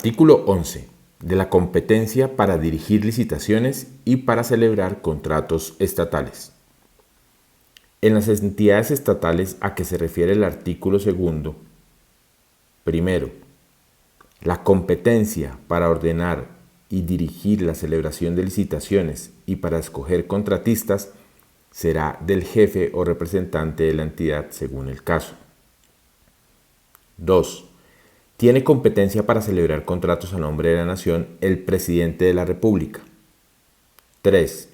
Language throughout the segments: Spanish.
Artículo 11. De la competencia para dirigir licitaciones y para celebrar contratos estatales. En las entidades estatales a que se refiere el artículo 2, primero, la competencia para ordenar y dirigir la celebración de licitaciones y para escoger contratistas será del jefe o representante de la entidad según el caso. 2. Tiene competencia para celebrar contratos a nombre de la Nación el Presidente de la República. 3.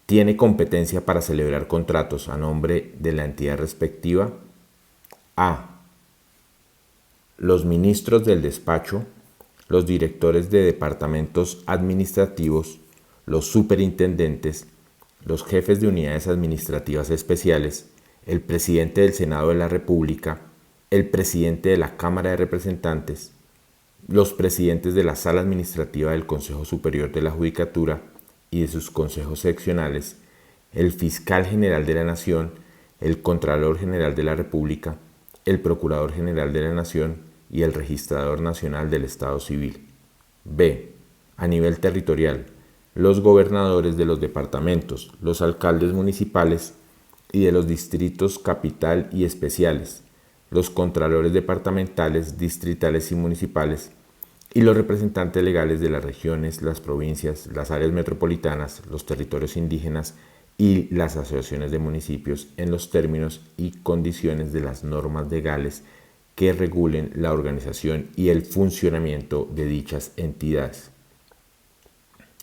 Tiene competencia para celebrar contratos a nombre de la entidad respectiva. A. Los ministros del despacho, los directores de departamentos administrativos, los superintendentes, los jefes de unidades administrativas especiales, el presidente del Senado de la República, el presidente de la Cámara de Representantes, los presidentes de la Sala Administrativa del Consejo Superior de la Judicatura y de sus consejos seccionales, el fiscal general de la Nación, el Contralor General de la República, el Procurador General de la Nación y el Registrador Nacional del Estado Civil. B. A nivel territorial, los gobernadores de los departamentos, los alcaldes municipales y de los distritos capital y especiales, los contralores departamentales, distritales y municipales, y los representantes legales de las regiones, las provincias, las áreas metropolitanas, los territorios indígenas y las asociaciones de municipios en los términos y condiciones de las normas legales que regulen la organización y el funcionamiento de dichas entidades.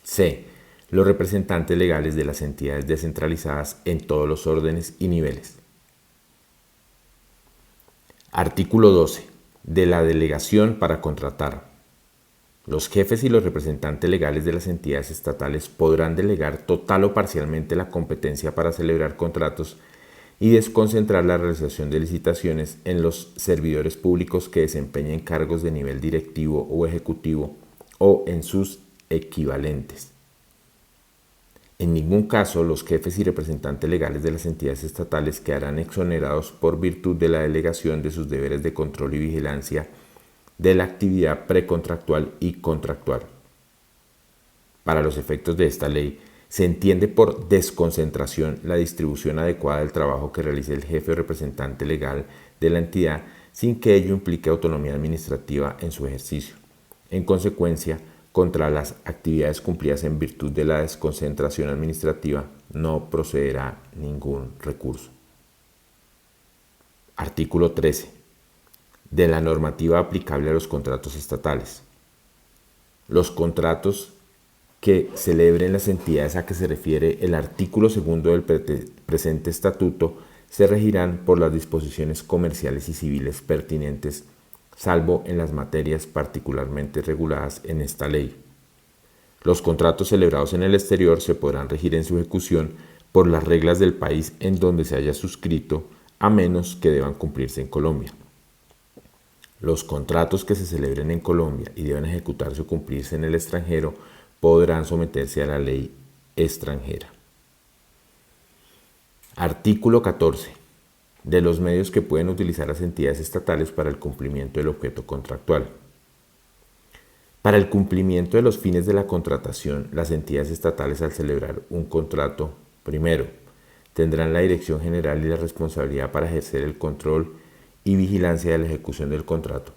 C. Los representantes legales de las entidades descentralizadas en todos los órdenes y niveles. Artículo 12. De la delegación para contratar. Los jefes y los representantes legales de las entidades estatales podrán delegar total o parcialmente la competencia para celebrar contratos y desconcentrar la realización de licitaciones en los servidores públicos que desempeñen cargos de nivel directivo o ejecutivo o en sus equivalentes. En ningún caso los jefes y representantes legales de las entidades estatales quedarán exonerados por virtud de la delegación de sus deberes de control y vigilancia de la actividad precontractual y contractual. Para los efectos de esta ley, se entiende por desconcentración la distribución adecuada del trabajo que realice el jefe o representante legal de la entidad sin que ello implique autonomía administrativa en su ejercicio. En consecuencia, contra las actividades cumplidas en virtud de la desconcentración administrativa no procederá ningún recurso. Artículo 13. De la normativa aplicable a los contratos estatales. Los contratos que celebren las entidades a que se refiere el artículo 2 del presente estatuto se regirán por las disposiciones comerciales y civiles pertinentes, salvo en las materias particularmente reguladas en esta ley. Los contratos celebrados en el exterior se podrán regir en su ejecución por las reglas del país en donde se haya suscrito, a menos que deban cumplirse en Colombia. Los contratos que se celebren en Colombia y deban ejecutarse o cumplirse en el extranjero podrán someterse a la ley extranjera. Artículo 14. De los medios que pueden utilizar las entidades estatales para el cumplimiento del objeto contractual. Para el cumplimiento de los fines de la contratación, las entidades estatales al celebrar un contrato, primero, tendrán la dirección general y la responsabilidad para ejercer el control y vigilancia de la ejecución del contrato.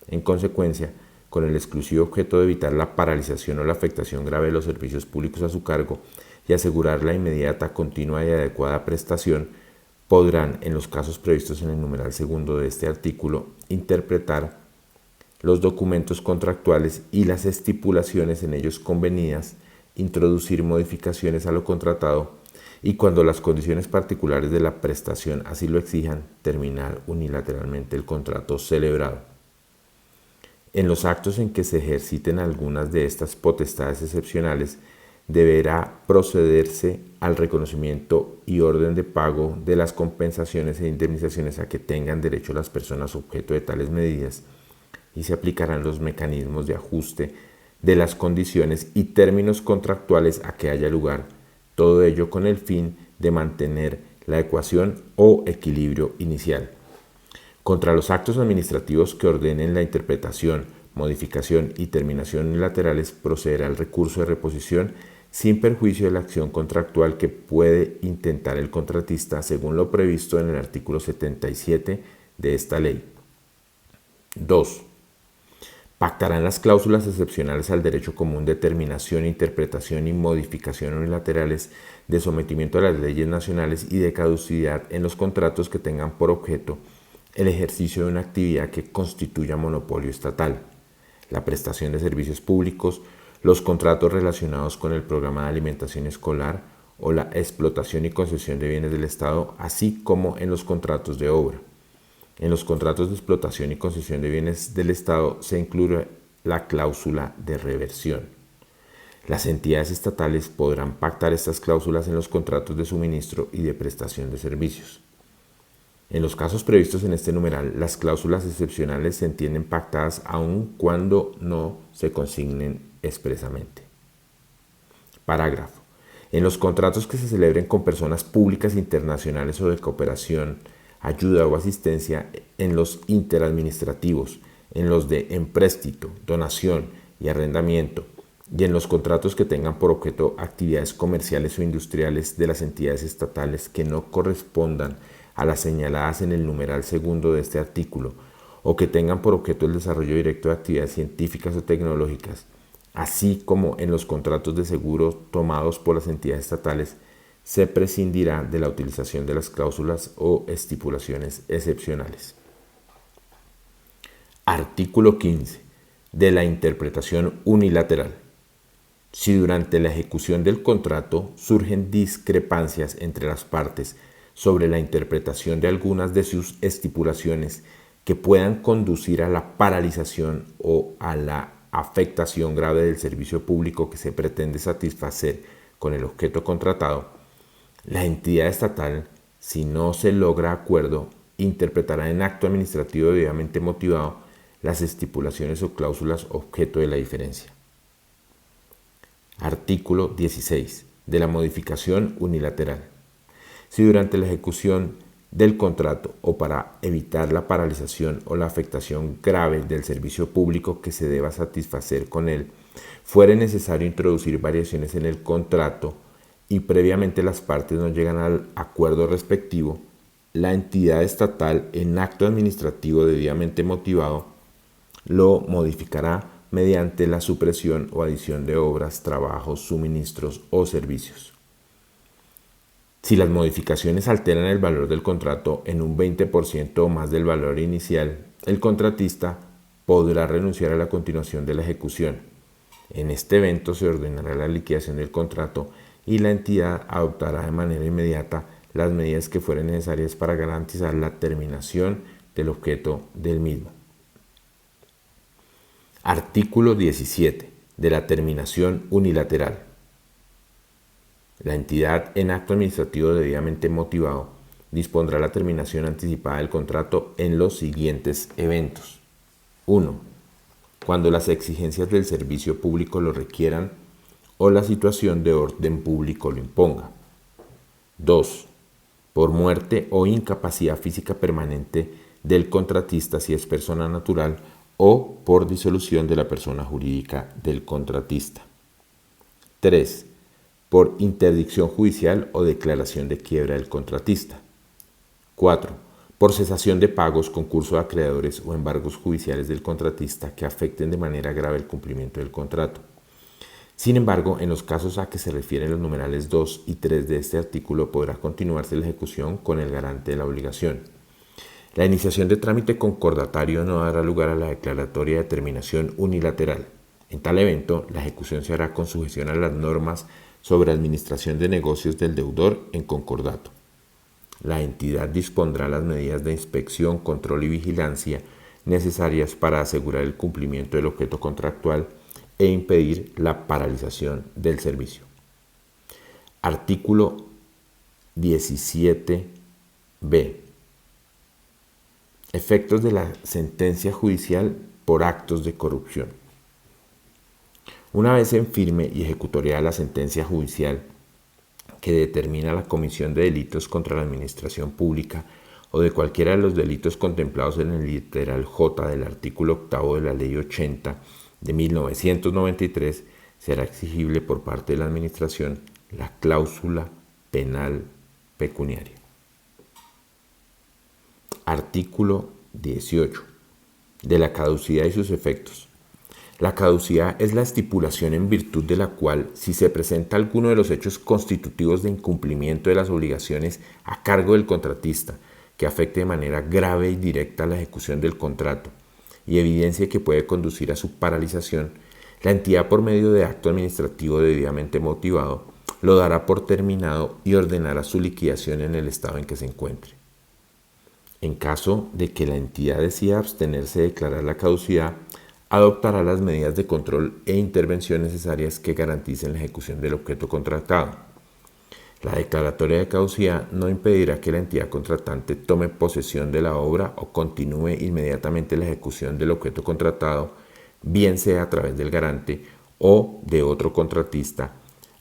En consecuencia, con el exclusivo objeto de evitar la paralización o la afectación grave de los servicios públicos a su cargo y asegurar la inmediata, continua y adecuada prestación, podrán, en los casos previstos en el numeral 2 de este artículo, interpretar los documentos contractuales y las estipulaciones en ellos convenidas, introducir modificaciones a lo contratado y, cuando las condiciones particulares de la prestación así lo exijan, terminar unilateralmente el contrato celebrado. En los actos en que se ejerciten algunas de estas potestades excepcionales, deberá procederse al reconocimiento y orden de pago de las compensaciones e indemnizaciones a que tengan derecho las personas objeto de tales medidas, y se aplicarán los mecanismos de ajuste de las condiciones y términos contractuales a que haya lugar, todo ello con el fin de mantener la ecuación o equilibrio inicial. Contra los actos administrativos que ordenen la interpretación, modificación y terminación unilaterales, procederá al recurso de reposición sin perjuicio de la acción contractual que puede intentar el contratista según lo previsto en el artículo 77 de esta ley. 2. Pactarán las cláusulas excepcionales al derecho común de terminación, interpretación y modificación unilaterales, de sometimiento a las leyes nacionales y de caducidad en los contratos que tengan por objeto el ejercicio de una actividad que constituya monopolio estatal, la prestación de servicios públicos, los contratos relacionados con el programa de alimentación escolar o la explotación y concesión de bienes del Estado, así como en los contratos de obra. En los contratos de explotación y concesión de bienes del Estado se incluye la cláusula de reversión. Las entidades estatales podrán pactar estas cláusulas en los contratos de suministro y de prestación de servicios. En los casos previstos en este numeral, las cláusulas excepcionales se entienden pactadas aun cuando no se consignen expresamente. Parágrafo. En los contratos que se celebren con personas públicas internacionales o de cooperación, ayuda o asistencia, en los interadministrativos, en los de empréstito, donación y arrendamiento, y en los contratos que tengan por objeto actividades comerciales o industriales de las entidades estatales que no correspondan a las señaladas en el numeral segundo de este artículo, o que tengan por objeto el desarrollo directo de actividades científicas o tecnológicas, así como en los contratos de seguro tomados por las entidades estatales, se prescindirá de la utilización de las cláusulas o estipulaciones excepcionales. Artículo 15. De la interpretación unilateral. Si durante la ejecución del contrato surgen discrepancias entre las partes sobre la interpretación de algunas de sus estipulaciones que puedan conducir a la paralización o a la afectación grave del servicio público que se pretende satisfacer con el objeto contratado, la entidad estatal, si no se logra acuerdo, interpretará en acto administrativo debidamente motivado las estipulaciones o cláusulas objeto de la diferencia. Artículo 16. De la modificación unilateral. Si durante la ejecución del contrato o para evitar la paralización o la afectación grave del servicio público que se deba satisfacer con él, fuere necesario introducir variaciones en el contrato y previamente las partes no llegan al acuerdo respectivo, la entidad estatal en acto administrativo debidamente motivado lo modificará mediante la supresión o adición de obras, trabajos, suministros o servicios. Si las modificaciones alteran el valor del contrato en un 20% o más del valor inicial, el contratista podrá renunciar a la continuación de la ejecución. En este evento se ordenará la liquidación del contrato y la entidad adoptará de manera inmediata las medidas que fueren necesarias para garantizar la terminación del objeto del mismo. Artículo 17. De la terminación unilateral. La entidad en acto administrativo debidamente motivado dispondrá la terminación anticipada del contrato en los siguientes eventos. 1. Cuando las exigencias del servicio público lo requieran o la situación de orden público lo imponga. 2. Por muerte o incapacidad física permanente del contratista si es persona natural o por disolución de la persona jurídica del contratista. 3. Por interdicción judicial o declaración de quiebra del contratista. 4. Por cesación de pagos, concurso de acreedores o embargos judiciales del contratista que afecten de manera grave el cumplimiento del contrato. Sin embargo, en los casos a que se refieren los numerales 2 y 3 de este artículo podrá continuarse la ejecución con el garante de la obligación. La iniciación de trámite concordatario no dará lugar a la declaratoria de terminación unilateral. En tal evento, la ejecución se hará con sujeción a las normas sobre administración de negocios del deudor en concordato. La entidad dispondrá las medidas de inspección, control y vigilancia necesarias para asegurar el cumplimiento del objeto contractual e impedir la paralización del servicio. Artículo 17b. Efectos de la sentencia judicial por actos de corrupción. Una vez en firme y ejecutoriada la sentencia judicial que determina la comisión de delitos contra la administración pública o de cualquiera de los delitos contemplados en el literal J del artículo 8 de la Ley 80 de 1993, será exigible por parte de la Administración la cláusula penal pecuniaria. Artículo 18. De la caducidad y sus efectos. La caducidad es la estipulación en virtud de la cual, si se presenta alguno de los hechos constitutivos de incumplimiento de las obligaciones a cargo del contratista, que afecte de manera grave y directa la ejecución del contrato y evidencia que puede conducir a su paralización, la entidad por medio de acto administrativo debidamente motivado lo dará por terminado y ordenará su liquidación en el estado en que se encuentre. En caso de que la entidad decida abstenerse de declarar la caducidad, adoptará las medidas de control e intervención necesarias que garanticen la ejecución del objeto contratado. La declaratoria de caducidad no impedirá que la entidad contratante tome posesión de la obra o continúe inmediatamente la ejecución del objeto contratado, bien sea a través del garante o de otro contratista,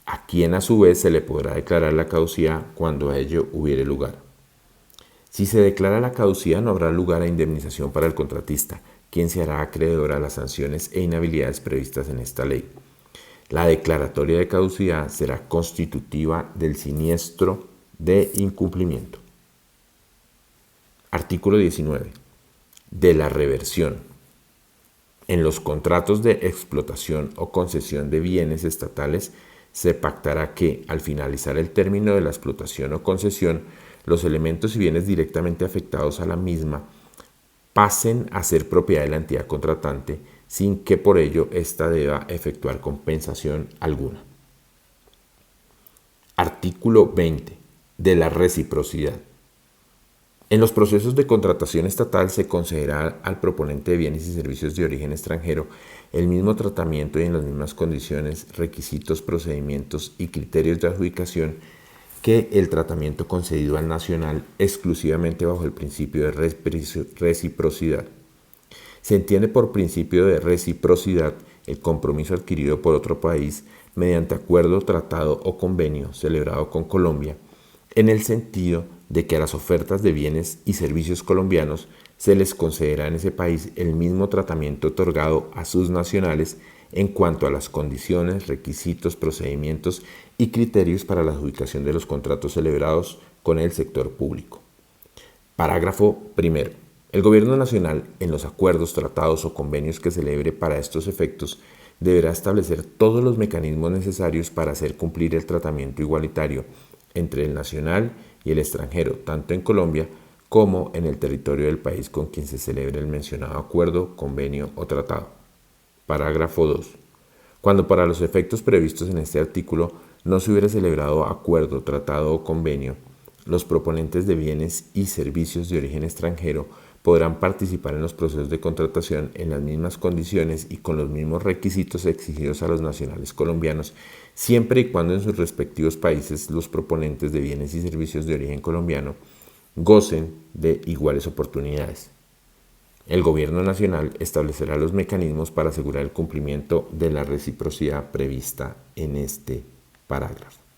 a quien a su vez se le podrá declarar la caducidad cuando a ello hubiere lugar. Si se declara la caducidad, no habrá lugar a indemnización para el contratista, quien se hará acreedor a las sanciones e inhabilidades previstas en esta ley. La declaratoria de caducidad será constitutiva del siniestro de incumplimiento. Artículo 19. De la reversión. En los contratos de explotación o concesión de bienes estatales se pactará que, al finalizar el término de la explotación o concesión, los elementos y bienes directamente afectados a la misma pasen a ser propiedad de la entidad contratante sin que por ello ésta deba efectuar compensación alguna. Artículo 20. De la reciprocidad. En los procesos de contratación estatal se concederá al proponente de bienes y servicios de origen extranjero el mismo tratamiento y en las mismas condiciones, requisitos, procedimientos y criterios de adjudicación que el tratamiento concedido al nacional exclusivamente bajo el principio de reciprocidad. Se entiende por principio de reciprocidad el compromiso adquirido por otro país mediante acuerdo, tratado o convenio celebrado con Colombia, en el sentido de que a las ofertas de bienes y servicios colombianos se les concederá en ese país el mismo tratamiento otorgado a sus nacionales en cuanto a las condiciones, requisitos, procedimientos y criterios para la adjudicación de los contratos celebrados con el sector público. Parágrafo primero. El Gobierno Nacional, en los acuerdos, tratados o convenios que celebre para estos efectos, deberá establecer todos los mecanismos necesarios para hacer cumplir el tratamiento igualitario entre el nacional y el extranjero, tanto en Colombia como en el territorio del país con quien se celebre el mencionado acuerdo, convenio o tratado. Parágrafo 2. Cuando para los efectos previstos en este artículo no se hubiera celebrado acuerdo, tratado o convenio, los proponentes de bienes y servicios de origen extranjero podrán participar en los procesos de contratación en las mismas condiciones y con los mismos requisitos exigidos a los nacionales colombianos, siempre y cuando en sus respectivos países los proponentes de bienes y servicios de origen colombiano gocen de iguales oportunidades. El Gobierno Nacional establecerá los mecanismos para asegurar el cumplimiento de la reciprocidad prevista en este parágrafo.